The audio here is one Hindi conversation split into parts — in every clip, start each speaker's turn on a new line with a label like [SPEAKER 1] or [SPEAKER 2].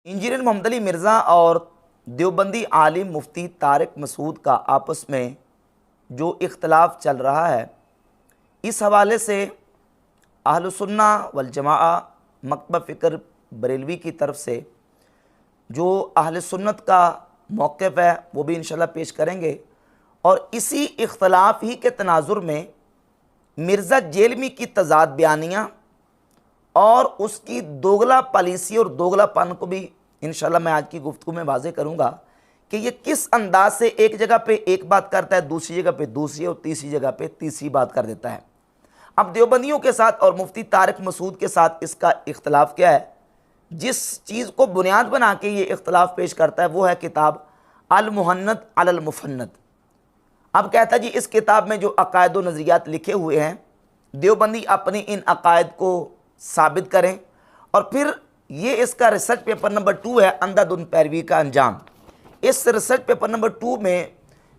[SPEAKER 1] इंजीनियर मोहम्मद अली मिर्ज़ा और देवबंदी आलिम मुफ्ती तारिक मसूद का आपस में जो इख्तलाफ चल रहा है, इस हवाले से अहलुसुन्ना वल जमाआ मकतब फ़िक्र बरेलवी की तरफ से जो अहले सुन्नत का मौक़िफ़ है वो भी इंशाल्लाह पेश करेंगे। और इसी इख्तलाफ ही के तनाजुर में मिर्ज़ा जेलमी की तज़ाद बयानियाँ और उसकी दोगला पॉलिसी और दोगलापन को भी इंशाल्लाह मैं आज की गुफ्तगू में वाज़े करूँगा कि ये किस अंदाज से एक जगह पे एक बात करता है, दूसरी जगह पे दूसरी और तीसरी जगह पे तीसरी बात कर देता है। अब देवबंदियों के साथ और मुफ्ती तारिक मसूद के साथ इसका इख्तलाफ क्या है? जिस चीज़ को बुनियाद बना के ये इख्तलाफ पेश करता है वो है किताब अल मुहन्नद अलल मुफन्नद। अब कहता है जी इस किताब में जो अकायद व नज़रियात लिखे हुए हैं, देवबंदी अपनी इन अकायद को साबित करें और फिर ये इसका रिसर्च पेपर नंबर 2 है, अंधाधुंध पैरवी का अंजाम। इस रिसर्च पेपर नंबर 2 में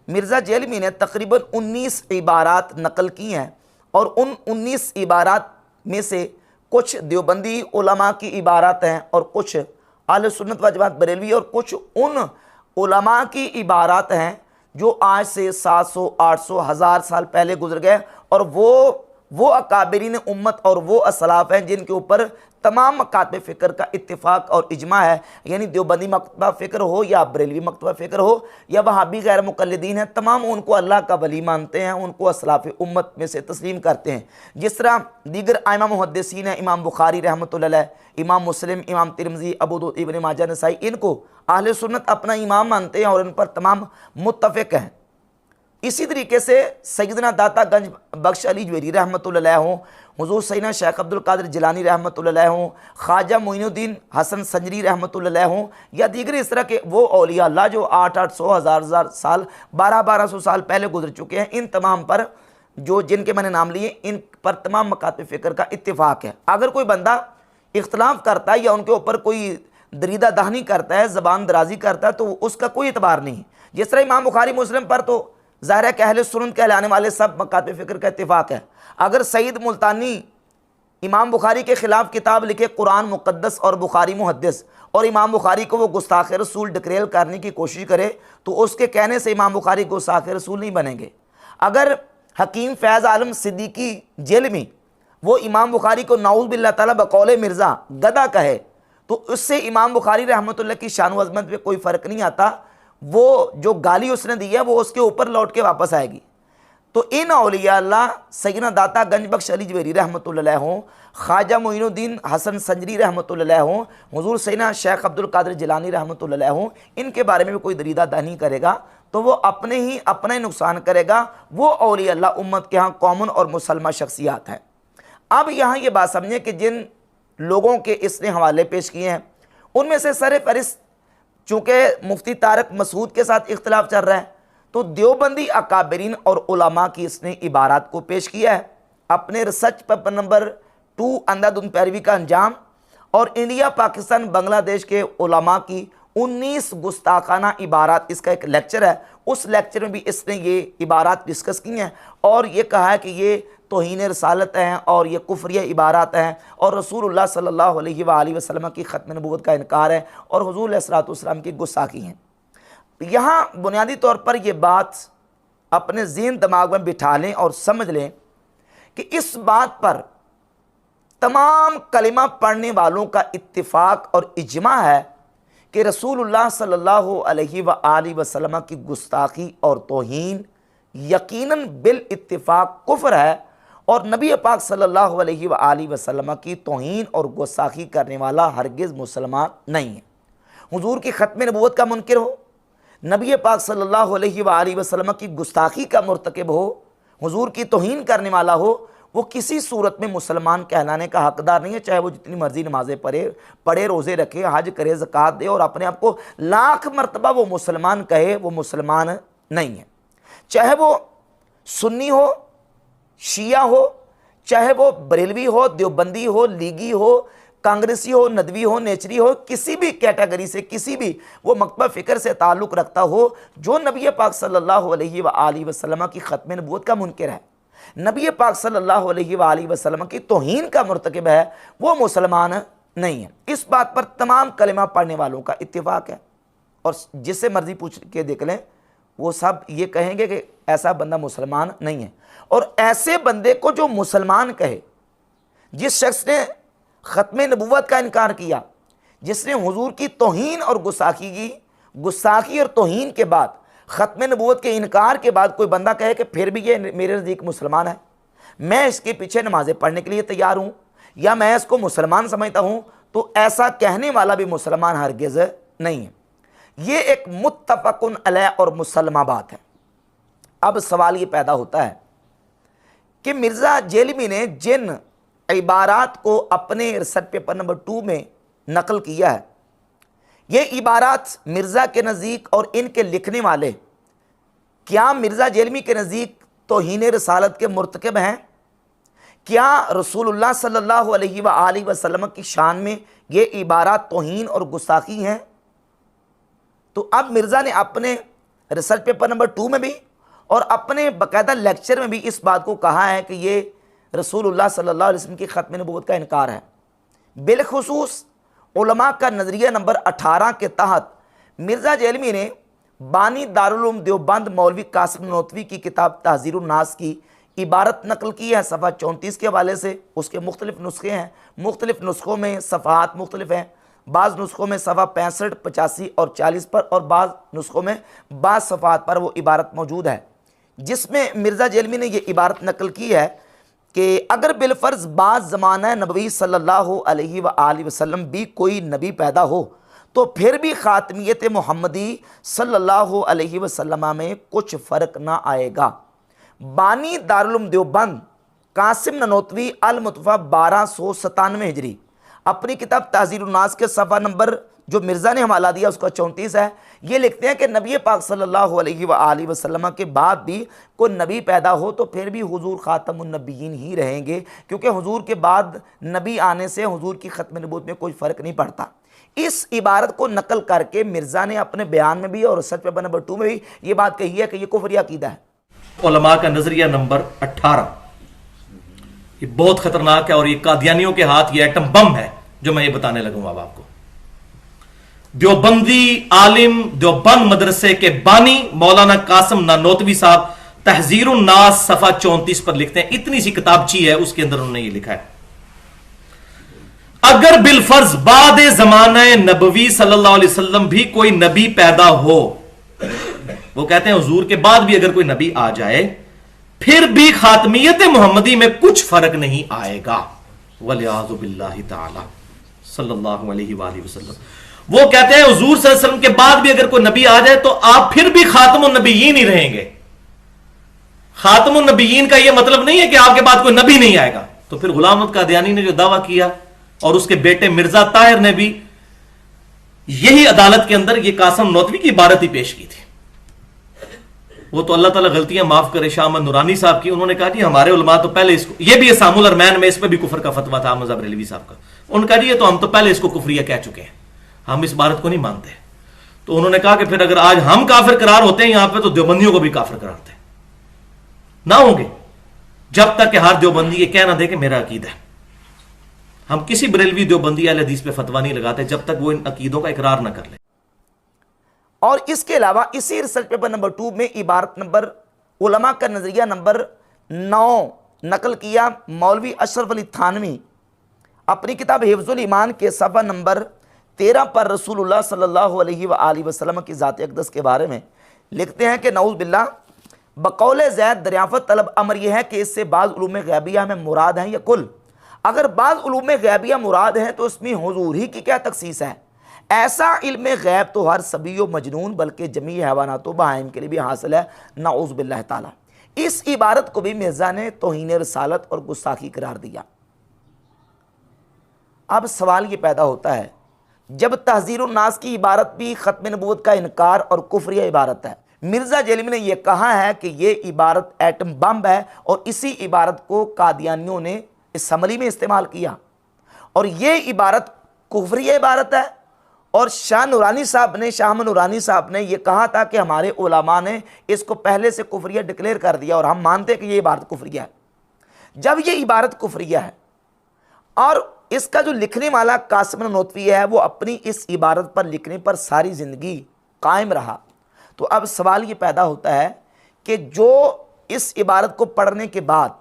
[SPEAKER 1] मिर्ज़ा जेलमी ने तकरीबन 19 इबारात नकल की हैं और उन 19 इबारात में से कुछ देवबंदी उलमा की इबारात हैं और कुछ अहले सुन्नत व जमात बरेलवी और कुछ उन उलमा की इबारात हैं जो आज से 700, 800, 1000 साल पहले गुजर गए। और वो अकाबिरीन उम्मत और वो असलाफ़ हैं जिनके ऊपर तमाम मकातब फ़िक्र का इत्तिफ़ाक़ और इजमा है। यानी देवबंदी मकतबा फ़िक्र हो या बरेलवी मकतबा फ़िक्र हो या वहाबी गैर मुक़ल्लिदीन हैं, तमाम उनको अल्लाह का वली मानते हैं, उनको असलाफ़ उम्मत में से तस्लीम करते हैं। जिस तरह दीगर आइमा मुहद्दिसीन हैं, इमाम बुखारी रहमतुल्लाह अलैह, इमाम मुस्लिम, इमाम तिरमिज़ी, अबू दाऊद, इब्न माजा, नसाई, इनको अहले सुन्नत अपना इमाम मानते हैं और इन पर तमाम मुत्तफ़िक़ हैं। इसी तरीके से सैयदना दाता गंज बख्श अली जवेरी रहमतुल्लाह अलैह हों, हुज़ूर सैयदना शेख अब्दुल कादिर जिलानी रहमतुल्लाह अलैह हों, ख्वाजा मोइनुद्दीन हसन संजरी रहमतुल्लाह अलैह हों या दीगर इस तरह के वो औलिया अल्लाह जो 800, 1000 साल, 1200 साल पहले गुजर चुके हैं, इन तमाम पर जो जिनके मैंने नाम लिए, इन पर तमाम मकातब फ़िक्र का इत्तिफ़ाक़ है। अगर कोई बंदा इख्तलाफ करता है या उनके ऊपर कोई दरीदा दाहनी करता है, ज़बान दराजी करता है, तो उसका कोई एतबार नहीं। जिस तरह इमाम बुखारी मुस्लिम पर तो ज़ाहिर है कि अहले सुन्नत कहलाने वाले सब मकातब फ़िक्र का इत्तिफ़ाक़ है। अगर सईद मुल्तानी इमाम बुखारी के ख़िलाफ़ किताब लिखे कुरान मुक़द्दस और बुखारी मुहद्दिस और इमाम बुखारी को वो गुस्ताख़ रसूल डिक्लेयर करने की कोशिश करे तो उसके कहने से इमाम बुखारी गुस्ताख़ रसूल नहीं बनेंगे। अगर हकीम फ़ैज़ आलम सिद्दीकी जेलमी वो इमाम बुखारी को नाऊज़ बिल्लाह ताला बकौले मिर्ज़ा गधा कहे तो उससे इमाम बुखारी रहमतुल्लाह की शान व अज़मत में कोई फ़र्क नहीं आता। वो जो गाली उसने दी है वो उसके ऊपर लौट के वापस आएगी। तो इन औलिया अल्लाह सैयदना दाता गंज बख्श अली जवेरी रहमतुल्लाह अलैह हों, ख्वाजा मोइनुद्दीन हसन संजरी रहमतुल्लाह अलैह हों, हुज़ूर सैयदना शेख अब्दुल कादिर जिलानी रहमतुल्लाह अलैह हों, इनके बारे में भी कोई दरीदा दानी करेगा तो वो अपना ही नुकसान करेगा। वो औलिया अल्लाह उम्मत के यहाँ कॉमन और मुसलमान शख्सियात हैं। अब यहाँ ये बात समझें कि जिन लोगों के इसने हवाले पेश किए हैं उनमें से सर फहरिस्त चूँकि मुफ्ती तारिक मसूद के साथ इख्तलाफ चल रहा है तो देवबंदी अकाबरीन और उलमा की इसने इबारात को पेश किया है अपने रिसर्च पेपर नंबर 2 अंधाधुंध पैरवी का अंजाम। और इंडिया, पाकिस्तान, बांग्लादेश के उलमा की 19 गुस्ताखाना इबारात, इसका एक लेक्चर है, उस लेक्चर में भी इसने ये इबारात डिस्कस की हैं और ये कहा है कि ये तौहीन रसालत हैं और ये कुफ्रिया इबारात हैं और रसूलुल्लाह सल्लल्लाहु अलैहि वसल्लम की ख़त्म नबूवत का इनकार है और हुज़ूर अलैहिस्सलातु वस्सलाम की गुस्ताखी हैं। यहाँ बुनियादी तौर पर यह बात अपने ज़हन दिमाग में बिठा लें और समझ लें कि इस बात पर तमाम कलिमा पढ़ने वालों का इत्तिफ़ाक़ और इजमा है कि रसूलुल्लाह सल्लल्लाहु अलैहि वसल्लम की गुस्ताखी और तौहीन यकीनन बिल इत्तिफ़ाक़ कुफ्र है और नबी पाक सल्लल्लाहु अलैहि वसल्लम की तौहीन और गुस्ताखी करने वाला हरगिज़ मुसलमान नहीं है। हुज़ूर की ख़त्म नबूवत का मुनकिर हो, नबी पाक सल्लल्लाहु अलैहि वसल्लम की गुस्ताखी का मुर्तकिब हो, हुज़ूर की तौहीन करने वाला हो, वो किसी सूरत में मुसलमान कहलाने का हकदार नहीं है, चाहे वो जितनी मर्जी नमाज़ें पढ़े, रोज़े रखे, हज करे, ज़कात दे और अपने आप को लाख मरतबा वो मुसलमान कहे, वो मुसलमान नहीं है। चाहे वो सुन्नी हो, शिया हो, चाहे वो बरेलवी हो, देवबंदी हो, लीगी हो, कांग्रेसी हो, नदवी हो, नेचरी हो, किसी भी कैटेगरी से, किसी भी वो मकतबा फ़िक्र से ताल्लुक़ रखता हो, जो नबी पाक सल्लल्लाहु अलैहि वसल्लम की ख़त्म नबूवत का मुनकिर है, नबी पाक सल्लल्लाहु अलैहि वसल्लम की तौहीन का मुर्तकिब है, वो मुसलमान नहीं है। इस बात पर तमाम कलिमा पढ़ने वालों का इत्तिफाक है, और जिससे मर्जी पूछ के देख लें, वो सब ये कहेंगे कि ऐसा बंदा मुसलमान नहीं है। और ऐसे बंदे को जो मुसलमान कहे, जिस शख्स ने ख़त्म नबूवत का इनकार किया, जिसने हुजूर की तौहीन और गुस्ताखी की, गुस्ताखी और तौहीन के बाद ख़त्म नबूवत के इनकार के बाद कोई बंदा कहे कि फिर भी ये मेरे नज़दीक मुसलमान है, मैं इसके पीछे नमाज़ें पढ़ने के लिए तैयार हूँ, या मैं इसको मुसलमान समझता हूँ, तो ऐसा कहने वाला भी मुसलमान हरगिज़ नहीं है। ये एक मुत्तफ़क़ुन अलैह और मुसल्लमा बात है। अब सवाल ये पैदा होता है कि मिर्ज़ा जेलमी ने जिन इबारात को अपने रिसर्च पेपर नंबर 2 में नकल किया है, ये इबारात मिर्ज़ा के नज़दीक और इनके लिखने वाले क्या मिर्ज़ा जेलमी के नज़दीक तौहीन रसालत के मुर्तकब हैं? क्या रसूलुल्लाह सल्लल्लाहु अलैहि वसल्लम की शान में ये इबारात तौहीन और गुस्ताखी हैं? तो अब मिर्ज़ा ने अपने रिसर्च पेपर नंबर 2 में भी और अपने बाकायदा लेक्चर में भी इस बात को कहा है कि ये रसूलुल्लाह सल्लल्लाहु अलैहि वसल्लम की ख़त्म नबूवत का इनकार है। बिलखुसूस उलमा का नज़रिया नंबर 18 के तहत मिर्ज़ा जेलमी ने बानी दारुल उलूम देवबंद मौलवी कासिम ननौतवी की किताब तहज़ीरुन नास की इबारत नकल की है सफ़ा 34 के हवाले से। उसके मुख्तलिफ़ नुस्खे हैं, मुख्तलिफ़ नुस्खों में सफ़ात मुख्तलिफ़ हैं, बाज़ नुस्खों में सफ़ा 65, 85 और 40 पर, और बाज़ नुस्खों में बाज़ सफ़ात पर वो इबारत मौजूद है, जिसमें मिर्ज़ा जेलमी ने ये इबारत नकल की है कि अगर बिलफ़र्ज़ बाज़ ज़माना नबवी सल्लल्लाहु अलैहि वसल्लम भी कोई नबी पैदा हो, तो फिर भी ख़ातमियत मुहम्मदी सल्लल्लाहु अलैहि वसल्लम में कुछ फ़र्क ना आएगा। बानी दारुल उलूम देवबंद कासिम ननौतवी अल मुतफ़ा 1297 हिजरी अपनी किताब तहज़ीरुन नास के सफ़ा नंबर जो मिर्ज़ा ने हवाला दिया उसका 34 है, ये लिखते हैं कि नबी पाक सल्लल्लाहु अलैहि वसल्लम के बाद भी कोई नबी पैदा हो तो फिर भी हुजूर ख़ातमुन नबिय्यीन ही रहेंगे, क्योंकि हुजूर के बाद नबी आने से हुजूर की ख़त्म नबूवत में कोई फ़र्क नहीं पड़ता। इस इबारत को नकल करके मिर्ज़ा ने अपने बयान में भी और रिसर्च पेपर नंबर 2 में भी ये बात कही है कि ये कुफ्री अकीदा है।
[SPEAKER 2] उलमा का नजरिया नंबर 18 ये बहुत खतरनाक है, और ये कादियानियों के हाथ ये एटम बम है जो मैं ये बताने लगूंगा अब आपको। देवबंदी आलिम देवबंद मदरसे के बानी मौलाना कासिम नानोतवी साहब तहज़ीरुन नास सफ़ा 34 पर लिखते हैं, इतनी सी किताबची है उसके अंदर उन्होंने ये लिखा है, अगर बिलफर्ज बाद ज़माना नबवी सल्लल्लाहु अलैहि वसल्लम भी कोई नबी पैदा हो, वो कहते हैं हुजूर के बाद भी अगर कोई नबी आ जाए फिर भी खातमियत मुहम्मदी में कुछ फर्क नहीं आएगा, वलियाज़ु बिल्लाहि ताला सल्लल्लाहु अलैहि वसल्लम। वो कहते हैं हुजूर सल्लल्लाहु अलैहि वसल्लम के बाद भी अगर कोई नबी आ जाए तो आप फिर भी खातमुन नबिय्यीन ही रहेंगे। खातमुन नबिय्यीन का यह मतलब नहीं है कि आपके बाद कोई नबी नहीं आएगा। तो फिर गुलाम अहमद कादियानी ने जो दावा किया और उसके बेटे मिर्जा ताहिर ने भी यही अदालत के अंदर यह कासिम ननौतवी की इबारत ही पेश की थी। वो तो अल्लाह ताला गलतियां माफ करे शाह अहमद नूरानी साहब की, उन्होंने कहा जी हमारे उलमा तो पहले इसको, ये भी सामुल अरमैन में इस पर भी कुफर का फतवा था मज़हब रेलवी साहब का, उन्होंने कहा जी ये तो हम तो पहले इसको कुफरिया कह चुके हैं, हम इस बात को नहीं मानते। तो उन्होंने कहा कि फिर अगर आज हम काफिर करार होते हैं यहां पे तो देवबंदियों को भी काफिर करारते ना होंगे, जब तक कि हर देवबंदी ये कह ना दे कि मेरा अकीदा है। हम किसी बरेलवी देवबंदी अहले हदीस पे फतवा नहीं लगाते जब तक वो इन अकीदों का इकरार ना कर ले।
[SPEAKER 1] और इसके अलावा इसी रिसर्च पेपर नंबर 2 में इबारत नंबर उलमा का नजरिया नंबर 9 नकल किया मौलवी अशरफ अली थानवी अपनी किताब हिफ्जुल ईमान के सफ़ा नंबर 13 पर रसूलुल्लाह सल्लल्लाहु अलैहि वसल्लम की ज़ात अक़दस के बारे में लिखते हैं कि नऊज़ बिल्लाह बकौल ज़ैद दरियाफ़त तलब अमर यह है कि इससे बाज़ उलूम ग़ैबिया में मुराद हैं या कुल। अगर बाज़ उलूम ग़ैबिया मुराद हैं तो इसमें हुजूर ही की क्या तख़सीस है। ऐसा इल्म गैब तो हर सभी मजनून बल्कि जमी हैवानात व बहाइम के लिए भी हासिल है, नऊज़ बिल्लाह ताला। इस इबारत को भी मिर्ज़ा ने तौहीन रसालत और गुस्ताखी करार दिया। अब सवाल ये पैदा होता है, जब तहज़ीरुन नास की इबारत भी ख़त्म नबूवत का इनकार और कुफ्रिया इबारत है, मिर्ज़ा जेलमी ने यह कहा है कि यह इबारत एटम बम है, और इसी इबारत को कादियानियों ने असम्बली में इस्तेमाल किया, और यह इबारत कुफ्रिया इबारत है। और शाह नूरानी साहब ने शाह अहमद नूरानी साहब ने यह कहा था कि हमारे उलमा ने इसको पहले से कुफ्रिया डिक्लेयर कर दिया और हम मानते हैं कि यह इबारत कुफ्रिया है। जब यह इबारत कुफ्रिया है और इसका जो लिखने वाला कासिम ननौतवी है वो अपनी इस इबारत पर लिखने पर सारी ज़िंदगी कायम रहा। तो अब सवाल ये पैदा होता है कि जो इस इबारत को पढ़ने के बाद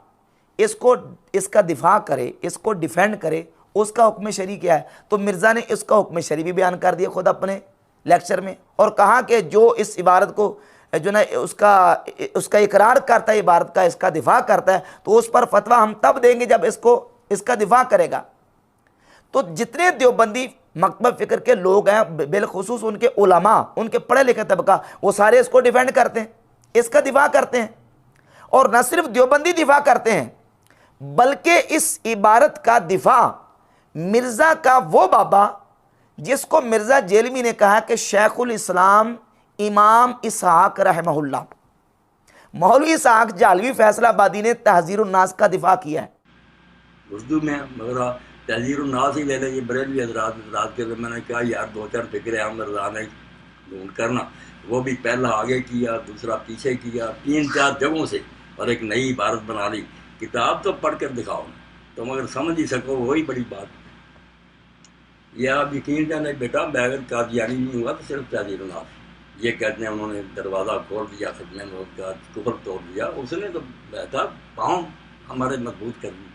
[SPEAKER 1] इसका दिफा करे, इसको डिफेंड करे, उसका हुक्म शरी क्या है? तो मिर्ज़ा ने इसका हुक्म शरी भी बयान कर दिया खुद अपने लेक्चर में, और कहा कि जो इस इबारत को जो ना उसका इकरार करता है, इबारत का इसका दिफा करता है, तो उस पर फतवा हम तब देंगे जब इसका दिफा करेगा। तो जितने देवबंदी मकतब फ़िक्र के लोग हैं, बिलखुसूस उनके उलमा, उनके पढ़े लिखे तबका, वो सारे इसको डिफेंड करते हैं, इसका दिफा करते हैं। और न सिर्फ देवबंदी दिफा करते हैं, बल्कि इस इबारत का दिफा मिर्ज़ा का वो बाबा जिसको मिर्ज़ा जेलमी ने कहा कि शेखुल इस्लाम इमाम इसहाक रहमहुल्लाह, मौलवी इसहाक जालवी फैसलाबादी ने तहज़ीरुन्नास का दिफा किया है।
[SPEAKER 3] उर्दू में मगर तहज़ीरुन्नास ही ले लें, ये बरेलवी हज़रात के, मैंने कहा यार 2-4 फ़िक्र अहमद रज़ा ने ढूंढ करना, वो भी पहला आगे किया, दूसरा पीछे किया, 3-4 जगहों से, और एक नई इबारत बना ली। किताब तो पढ़ कर दिखाओ, तुम अगर समझ ही सको वही बड़ी बात। या आप यकीन जाने बेटा, मैं अगर कादियानी नहीं हुआ तो सिर्फ तहज़ीरुन्नास, ये कहते हैं उन्होंने दरवाज़ा खोल दिया, खत्म का कुफर तोड़ दिया, उसने तो बेहतर पाँव हमारे मजबूत कर दी।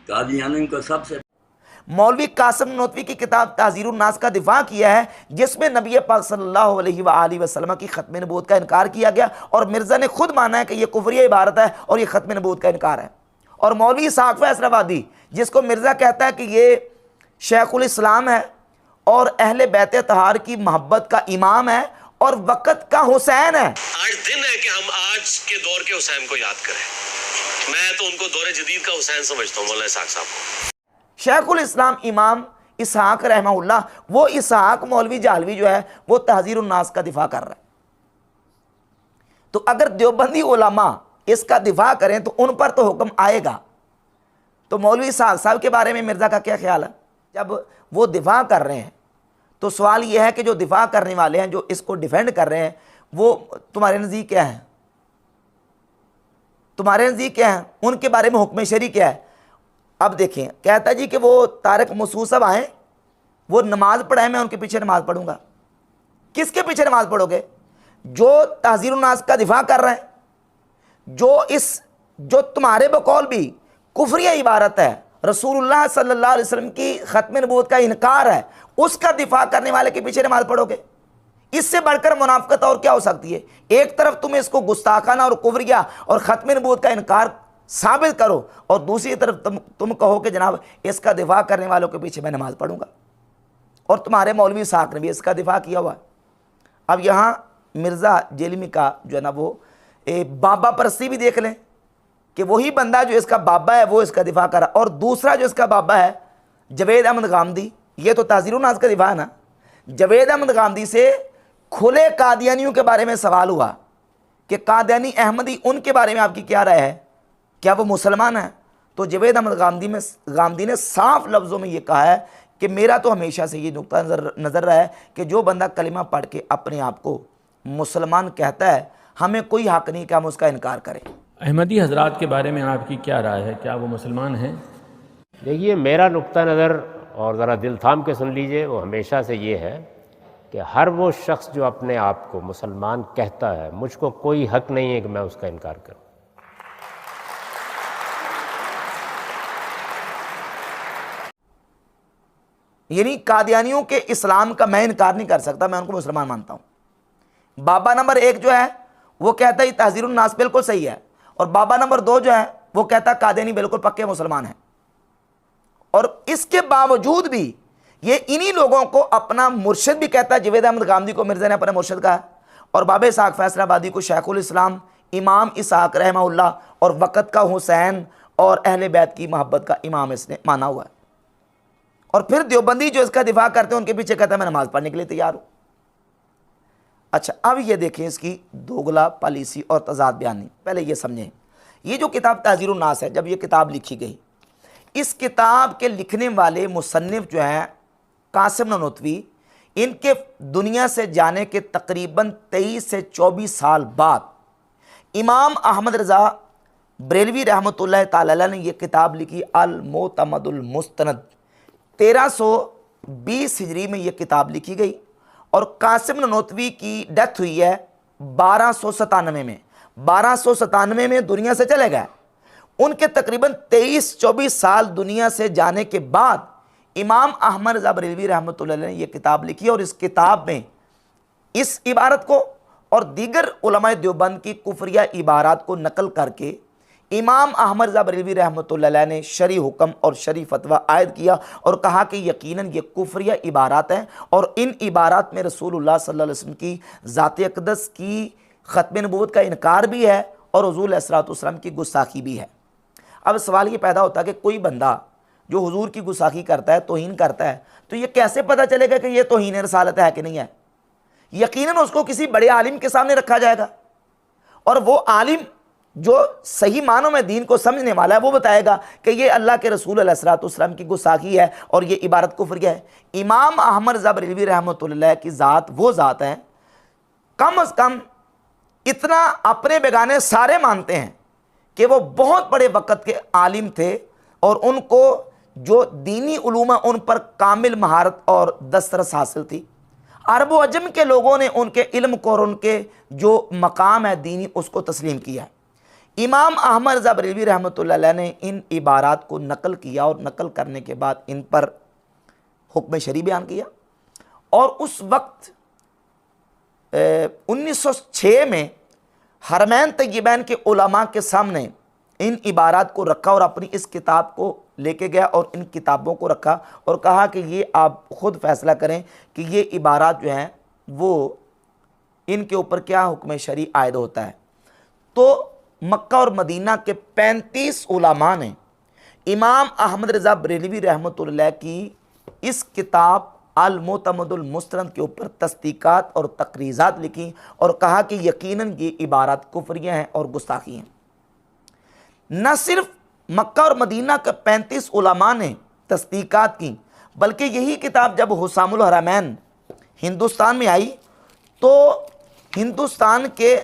[SPEAKER 3] कादियानी को सबसे
[SPEAKER 1] मौलवी कासिम ननौतवी की किताब तहज़ीरुन्नास का दिफा किया है, जिसमें नबी पाक सल्लल्लाहु अलैहि वसल्लम की ख़त्म नबूवत का इनकार किया गया, और मिर्ज़ा ने खुद माना है कि यह कुफरिया इबारत है और यह ख़त्म नबूवत का इनकार है। और मौलवी इसहाक फैसलाबादी, जिसको मिर्ज़ा कहता है कि ये शेखुल इस्लाम है और अहले बैत तहार की मोहब्बत का इमाम है और वक़्त का हुसैन है।
[SPEAKER 4] आज दिन है कि हम आज के दौर के हुसैन को याद करें। मैं तो उनको दौर जदीद का हुसैन समझता हूँ, मौलाना इसहाक साहब को।
[SPEAKER 1] शेखुल इस्लाम इमाम इसहाक रहमहुल्लाह, वो इसहाक मौलवी जालवी जो है वो तहज़ीरुन्नास का दिफा कर रहा है। तो अगर देवबंदी उलमा इसका दिफा करें तो उन पर तो हुक्म आएगा। तो मौलवी इसहाक साहब के बारे में मिर्ज़ा का क्या ख्याल है? जब वो दिफा कर रहे हैं तो सवाल यह है कि जो दिफा करने वाले हैं, जो इसको डिफेंड कर रहे हैं, वो तुम्हारे नज़दीक क्या है? तुम्हारे नज़दीक क्या है? उनके बारे में हुक्म शरी क्या है? अब देखें, कहता जी कि वो तारिक मसूद साहब आए, वो नमाज पढ़ाए, मैं उनके पीछे नमाज पढ़ूंगा। किसके पीछे नमाज पढ़ोगे? जो तहज़ीरुन्नास का दिफा कर रहे हैं, जो तुम्हारे बकौल भी कुफरिया इबारत है, रसूलुल्लाह सल्लल्लाहु अलैहि वसल्लम की ख़त्म नबूवत का इनकार है, उसका दिफा करने वाले के पीछे नमाज पढ़ोगे? इससे बढ़कर मुनाफिकत और क्या हो सकती है? एक तरफ तुम इसको गुस्ताखाना और कुफरिया और ख़त्म नबूवत का इनकार साबित करो, और दूसरी तरफ तुम कहो कि जनाब इसका दिफा करने वालों के पीछे मैं नमाज पढ़ूंगा। और तुम्हारे मौलवी इसहाक ने भी इसका दिफा किया हुआ है। अब यहाँ मिर्ज़ा जेलमी का जो है ना वो बाबा परस्ती भी देख लें कि वही बंदा जो इसका बाबा है वो इसका दिफा कर रहा, और दूसरा जो इसका बाबा है जवेद अहमद गामदी, ये तो तहज़ीरुन्नास का दिफा है ना। जवेद अहमद गामदी से खुले कादियानियों के बारे में सवाल हुआ कि कादियानी अहमदी उनके बारे में आपकी क्या राय है, क्या वो मुसलमान है? तो जवेद अहमद गामदी ने साफ लफ्ज़ों में ये कहा है कि मेरा तो हमेशा से ये नुक्ता नज़र रहा है कि जो बंदा कलिमा पढ़ के अपने आप को मुसलमान कहता है, हमें कोई हक़ नहीं कि हम उसका इनकार करें।
[SPEAKER 5] अहमदी हजरात के बारे में आपकी क्या राय है, क्या वो मुसलमान हैं?
[SPEAKER 6] देखिए, मेरा नुक्ता नज़र, और ज़रा दिल थाम के सुन लीजिए, वो हमेशा से ये है कि हर वो शख्स जो अपने आप को मुसलमान कहता है, मुझको कोई हक़ नहीं है कि मैं उसका इनकार करूं।
[SPEAKER 1] यानी कादियानियों के इस्लाम का मैं इनकार नहीं कर सकता, मैं उनको मुसलमान मानता हूं। बाबा नंबर 1 जो है वो कहता है तहज़ीरुन्नास बिल्कुल सही है, और बाबा नंबर 2 जो है वो कहता कादियानी बिल्कुल पक्के मुसलमान हैं। और इसके बावजूद भी ये इन्हीं लोगों को अपना मुर्शिद भी कहता है। जवेद अहमद गामदी को मिर्ज़ा ने अपना मुर्शिद कहा, और बाबा इसहाक फैसलाबादी को शेखुल इस्लाम इमाम इसहाक रहमहुल्लाह और वक़्त का हुसैन और अहले बैत की मोहब्बत का इमाम इसने माना हुआ है। और फिर देवबंदी जो इसका दिफा करते हैं उनके पीछे कहता है मैं नमाज पढ़ने के लिए तैयार हूं। अच्छा, अब ये देखें इसकी दोगला पॉलिसी और तजाद बयानी। पहले ये समझें, ये जो किताब तहज़ीरुन्नास है, जब ये किताब लिखी गई, इस किताब के लिखने वाले मुसन्निफ जो हैं कासिम ननौतवी, इनके दुनिया से जाने के तकरीबन 23 से 24 साल बाद इमाम अहमद रज़ा बरेलवी रहमतुल्लाह ताला अलैह ने यह किताब लिखी, अल मोतमदुल मुस्तनद। 1320 हिजरी में यह किताब लिखी गई और कासिम ननोतवी की डेथ हुई है 1297 में। 1297 में दुनिया से चले गए। उनके तकरीबन 23-24 साल दुनिया से जाने के बाद इमाम अहमद रज़ा बरेलवी रहमतुल्लाह अलैह ने यह किताब लिखी और इस किताब में इस इबारत को और दीगर उलमाए देवबंद की कुफरिया इबारात को नकल करके इमाम अहमद रज़ा बरेलवी रहमतुल्लाह अलैह ने शरी हुक्म और शरी फतवा आयद किया और कहा कि यकीनन ये कुफरिया इबारात हैं और इन इबारात में रसूलुल्लाह सल्लल्लाहु अलैहि वसल्लम की ज़ात अक़दस की ख़त्म नबूवत का इनकार भी है और हुज़ूर अलैहिस्सलातु वस्सलाम की गुस्ताखी भी है। अब सवाल ये पैदा होता है कि कोई बंदा जो हुजूर की गुस्ताखी करता है, तौहीन करता है, तो ये कैसे पता चलेगा कि ये तौहीन रसालत है कि नहीं है? यकीनन उसको किसी बड़े आलिम के सामने रखा जाएगा और वो आलिम जो सही मानों में दीन को समझने वाला है वो बताएगा कि ये अल्लाह के रसूल अलैहिस्सलातु वस्सलाम की गुस्ताखी है और ये इबारत कुफ्र है। इमाम अहमद रज़ा बरेलवी रहमतुल्लाह की ज़ात वो ज़ात है, कम अज़ कम इतना अपने बेगाने सारे मानते हैं कि वो बहुत बड़े वक़्त के आलिम थे और उनको जो दीनी उलूम है उन पर कामिल महारत और दस्तरस हासिल थी। अरब व अजम के लोगों ने उनके इल्म को और उनके जो मकाम है दीनी उसको तस्लीम किया। इमाम अहमद रज़ा बरेलवी रहमतुल्लाह अलैह ने इन इबारात को नकल किया और नकल करने के बाद इन पर हुक्म शरी बयान किया और उस वक्त 1906 में हरमैन तय्यबैन के उलमा के सामने इन इबारात को रखा और अपनी इस किताब को लेके गया और इन किताबों को रखा और कहा कि ये आप ख़ुद फैसला करें कि ये इबारात जो हैं वो इनके ऊपर क्या हुक्म शरी आयद होता है। तो मक्का और मदीना के 35 उलमा ने इमाम अहमद रज़ा बरेलवी रहमतुल्लाह की इस किताब अल मुतमदुल मुस्तनद के ऊपर तस्दीकात और तकरीज़ात लिखी और कहा कि यकीनन ये इबारत कुफरियाँ हैं और गुस्ताखी हैं। न सिर्फ मक्का और मदीना के 35 उलमा ने तस्दीकात की, बल्कि यही किताब जब हुसामुल हरमैन हिंदुस्तान में आई तो हिंदुस्तान के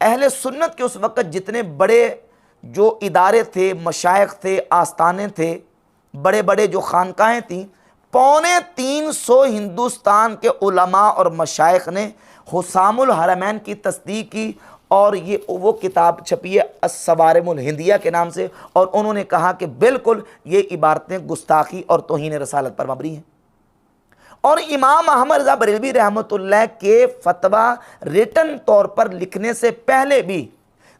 [SPEAKER 1] अहले सुन्नत के उस वक़्त जितने बड़े जो इदारे थे, मशाइख थे, आस्थाने थे, बड़े बड़े जो खानकाहें थीं, 350 हिंदुस्तान के उलमा और मशाइख ने हुसामुल हरमैन की तस्दीक की और ये वो किताब छपी है अस्सवारिमुल हिंदिया के नाम से और उन्होंने कहा कि बिल्कुल ये इबारतें गुस्ताखी और तौहीन रसालत पर मबनी हैं। और इमाम अहमद रज़ा बरेलवी रहमतुल्लाह के फतवा रिटन तौर पर लिखने से पहले भी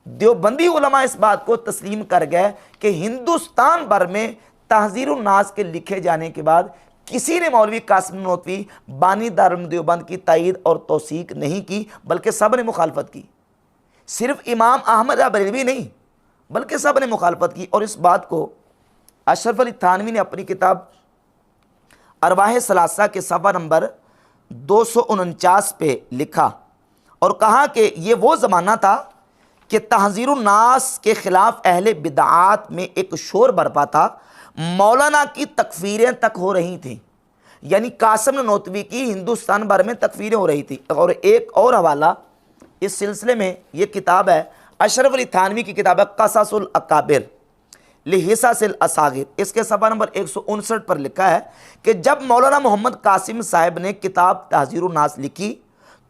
[SPEAKER 1] देवबंदी उलमा इस बात को तस्लीम कर गए कि हिंदुस्तान भर में तहज़ीरुन नास के लिखे जाने के बाद किसी ने मौलवी कासिम ननोतवी बानी दारुल देवबंद की तायीद और तौसीक नहीं की, बल्कि सब ने मुखालफत की। सिर्फ इमाम अहमद बरेलवी नहीं बल्कि सब ने मुखालफत की और इस बात को अशरफ अली थानवी ने अपनी किताब अरवाह सलासा के सफ़ा नंबर 249 पे लिखा और कहा कि ये वो ज़माना था कि तहज़ीरुन नास के ख़िलाफ़ अहले बिदआत में एक शोर बरपा था, मौलाना की तकफ़ीरें तक हो रही थीं, यानी कासिम ननोतवी की हिंदुस्तान भर में तकफ़ीरें हो रही थी। और एक और हवाला इस सिलसिले में ये किताब है अशरफ अली थानवी की किताब है क़ससुल अकाबिर लिहिसासिल असागिर, इसके सफ़ा नंबर 159 पर लिखा है कि जब मौलाना मोहम्मद कासिम साहब ने किताब तहज़ीरुन नास लिखी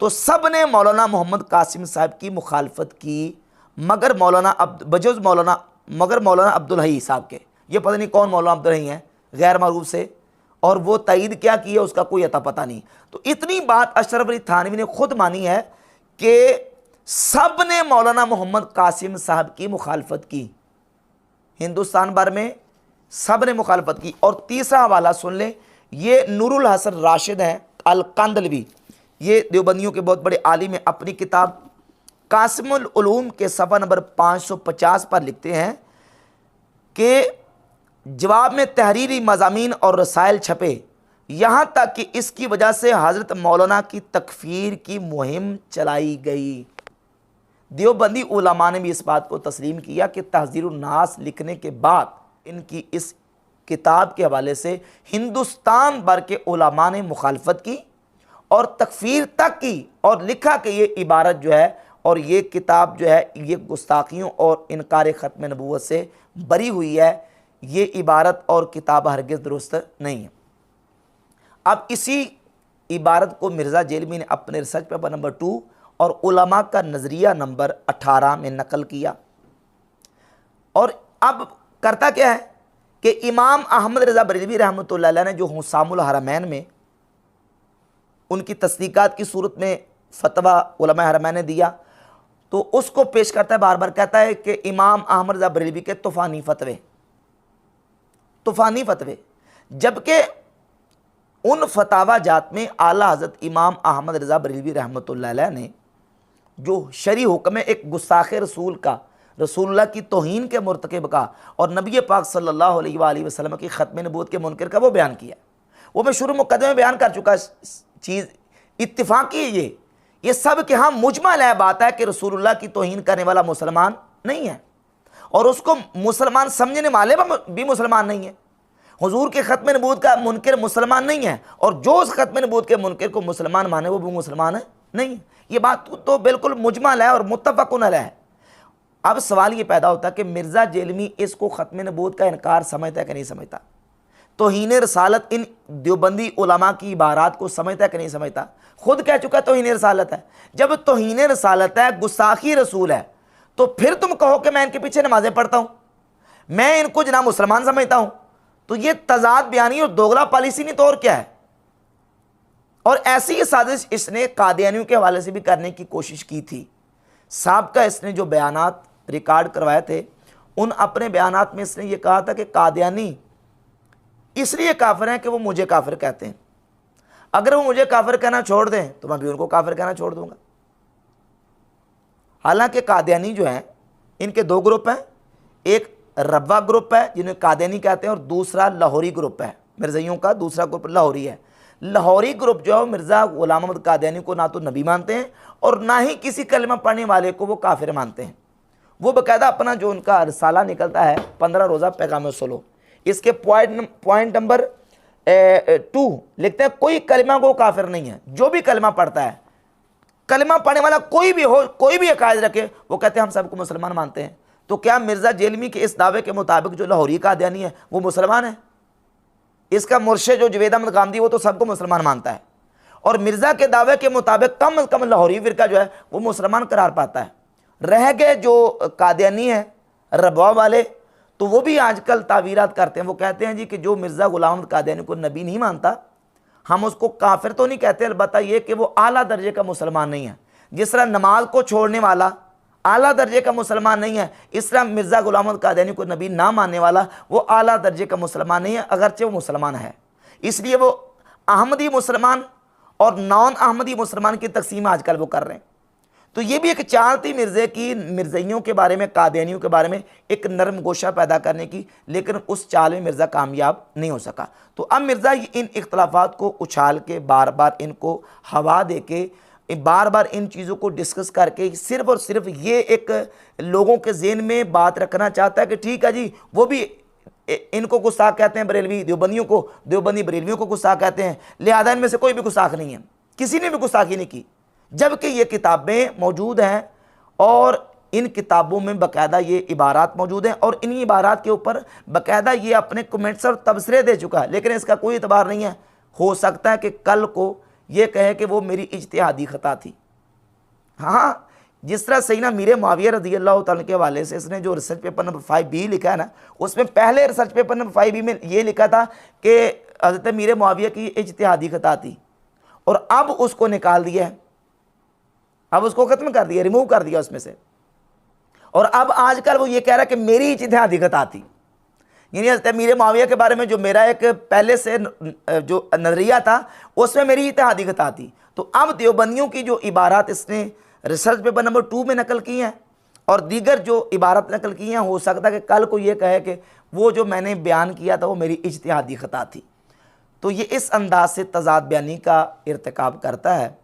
[SPEAKER 1] तो सब ने मौलाना मोहम्मद कासिम साहब की मुखालफत की मगर मौलाना अब्दुल हई साहब के। ये पता नहीं कौन मौलाना अब्दुल हई हैं गैर मारूफ से, और वो तईद क्या की है उसका कोई अता पता नहीं। तो इतनी बात अशरफ अली थानवी ने खुद मानी है कि सब ने मौलाना मोहम्मद कासिम साहब की मुखालफत की, हिंदुस्तान भर में सब ने मुखालफत की। और तीसरा हवाला सुन लें, ये नूरुल हसन राशिद हैं अल कांदलवी, ये देवबंदियों के बहुत बड़े आलिम हैं। अपनी किताब कासिमुल उलूम के सफ़ा नंबर 550 पर लिखते हैं कि जवाब में तहरीरी मज़ामीन और रसायल छपे, यहाँ तक कि इसकी वजह से हज़रत मौलाना की तकफ़ीर की मुहिम चलाई गई। देवबंदी उलमा ने भी इस बात को तस्लीम किया कि तहज़ीरुन नास लिखने के बाद इनकी इस किताब के हवाले से हिंदुस्तान भर के उलमा ने मुखालफत की और तकफ़ीर तक की और लिखा कि ये इबारत जो है और ये किताब जो है ये गुस्ताखियों और इनकार ख़त्म नबूवत से बरी हुई है, ये इबारत और किताब हरगिज़ दुरुस्त नहीं है। अब इसी इबारत को मिर्ज़ा जेलमी ने अपने रिसर्च पेपर नंबर 2 और उलमा का नज़रिया नंबर 18 में नकल किया। और अब करता क्या है कि इमाम अहमद रज़ा बरेलवी रहमतुल्लाह अलैह ने जो हुसामुल हरमैन में उनकी तस्दीकात की सूरत में फतवा उलमा हरमैन ने दिया, तो उसको पेश करता है, बार बार कहता है कि इमाम अहमद रज़ा बरेलवी के तूफ़ानी फतवे, जबकि उन फतावा जात में आला हज़रत इमाम अहमद रज़ा बरेलवी रहमतुल्लाह अलैह ने जो शरी हुक्म है एक गुस्ताख़ रसूल का, रसूलुल्लाह की तौहीन के मुर्तकिब का और नबी पाक सल्लल्लाहु अलैहि वसल्लम की ख़त्म नबूवत के मुनकर का वो बयान किया। वो मैं शुरू मुक़द्दमे में बयान कर चुका चीज़, इत्तिफ़ाक़ी है ये सब के हाँ मुजमल है बात है कि रसूलुल्लाह की तौहीन करने वाला मुसलमान नहीं है और उसको मुसलमान समझने वाले भी मुसलमान नहीं है। हुजूर के ख़त्म नबूवत का मुनकर मुसलमान नहीं है और जो उस ख़त्म नबूवत के मुनकर को मुसलमान माने वो भी मुसलमान है नहीं है। ये बात तो बिल्कुल मुजमल है और मुत्तफ़क़ुन अलैह है। अब सवाल ये पैदा होता है कि मिर्ज़ा जेलमी इसको ख़त्म नबूवत का इनकार समझता है कि नहीं समझता, तौहीन रसालत इन देवबंदी उलमा की इबारात को समझता है कि नहीं समझता। खुद कह चुका तौहीन रसालत है। जब तौहीन रसालत है, गुस्ताखी रसूल है, तो फिर तुम कहो कि मैं इनके पीछे नमाज़ें पढ़ता हूँ, मैं इनको जना मुसलमान समझता हूँ, तो ये तजाद बयानी और दोगला पॉलिसी नहीं तो और क्या है। और ऐसी ही साजिश इसने कादियानियों के हवाले से भी करने की कोशिश की थी। साबका इसने जो बयानात रिकॉर्ड करवाए थे उन अपने बयानात में इसने ये कहा था कि कादियानी इसलिए काफिर हैं कि वो मुझे काफिर कहते हैं, अगर वो मुझे काफिर कहना छोड़ दें तो मैं भी उनको काफिर कहना छोड़ दूंगा। हालांकि कादियानी जो हैं इनके दो ग्रुप हैं, एक रब्वा ग्रुप है जिन्हें कादियानी कहते हैं और दूसरा लाहौरी ग्रुप है। मिर्ज़ाइयों का दूसरा ग्रुप लाहौरी है। लाहौरी ग्रुप जो है मिर्ज़ा ग़ुलाम अहमद कादियानी को ना तो नबी मानते हैं और ना ही किसी कलमा पढ़ने वाले को वो काफिर मानते हैं। वो बाकायदा अपना जो उनका रसाला निकलता है 15 रोज़ा पैगाम सलो, इसके पॉइंट नंबर 2 लिखते हैं कोई कलमा को काफिर नहीं है। जो भी कलमा पढ़ता है, कलमा पढ़ने वाला कोई भी हो, कोई भी अकायद रखे, वो कहते हैं हम सबको मुसलमान मानते हैं। तो क्या मिर्ज़ा जेलमी के इस दावे के मुताबिक जो लाहौरी कादियानी है वो मुसलमान है? इसका मुर्शिद जो जवेद अहमद गांधी वो तो सबको मुसलमान मानता है और मिर्ज़ा के दावे के मुताबिक कम अज़ कम लाहौरी फ़िरका जो है वो मुसलमान करार पाता है। रह गए जो कादियानी है रबवा वाले, तो वो भी आजकल तावीरात करते हैं। वो कहते हैं जी कि जो मिर्ज़ा ग़ुलाम अहमद कादियानी को नबी नहीं मानता, हम उसको काफिर तो नहीं कहते, अलबत्ता ये कि वो आला दर्जे का मुसलमान नहीं है। जिस तरह नमाज को छोड़ने वाला आला दर्जे का मुसलमान नहीं है, इस तरह मिर्ज़ा ग़ुलाम अहमद कादियानी को नबी ना मानने वाला वो आला दर्जे का मुसलमान नहीं है, अगरचे वो मुसलमान है। इसलिए वो अहमदी मुसलमान और नॉन अहमदी मुसलमान की तकसीम आजकल वो कर रहे हैं। तो ये भी एक चाल थी मिर्ज़े की, मिर्ज़इयों के बारे में, कादियानियों के बारे में एक नरम गोशा पैदा करने की, लेकिन उस चाल में मिर्ज़ा कामयाब नहीं हो सका। तो अब मिर्ज़ा इन इख्तलाफात को उछाल के बार बार इनको हवा दे के बार बार इन चीज़ों को डिस्कस करके सिर्फ़ और सिर्फ ये एक लोगों के ज़हन में बात रखना चाहता है कि ठीक है जी, वो भी इनको गुस्ताख कहते हैं बरेलवी, देवबंदियों को, देवबंदी बरेलवियों को गुस्ताख कहते हैं, लिहाजा इनमें से कोई भी गुस्ताख नहीं है, किसी ने भी गुस्ताखी नहीं की। जबकि ये किताबें मौजूद हैं और इन किताबों में बाकायदा ये इबारात मौजूद हैं और इन्हीं इबारात के ऊपर बाकायदा ये अपने कमेंट्स और तबसरे दे चुका है, लेकिन इसका कोई एतबार नहीं है। हो सकता है कि कल को ये कहे कि वो मेरी इज्तिहादी खता थी। हाँ, जिस तरह सैयदना मीर मुआविया रज़ियल्लाहु तआला के हवाले से इसने जो रिसर्च पेपर नंबर 5B लिखा है ना, उसमें पहले रिसर्च पेपर नंबर 5B में ये लिखा था कि हज़रत मीर मुआविया की इज्तिहादी खता थी और अब उसको निकाल दिया है, अब उसको ख़त्म कर दिया, रिमूव कर दिया उसमें से। और अब आजकल वो ये कह रहा है कि मेरी इज्तिहादी खता थी, यानी हज़रत मीर मुआविया के बारे में जो मेरा एक पहले से जो नज़रिया था उसमें मेरी इज्तिहादी खता थी। तो अब देवबंदियों की जो इबारात इसने रिसर्च पेपर नंबर 2 में नकल की हैं और दीगर जो इबारत नकल की हैं, हो सकता है कि कल को ये कहे कि वो जो मैंने बयान किया था वो मेरी इज्तिहादी खता थी। तो ये इस अंदाज से तज़ाद बयानी का इर्तिकाब करता है।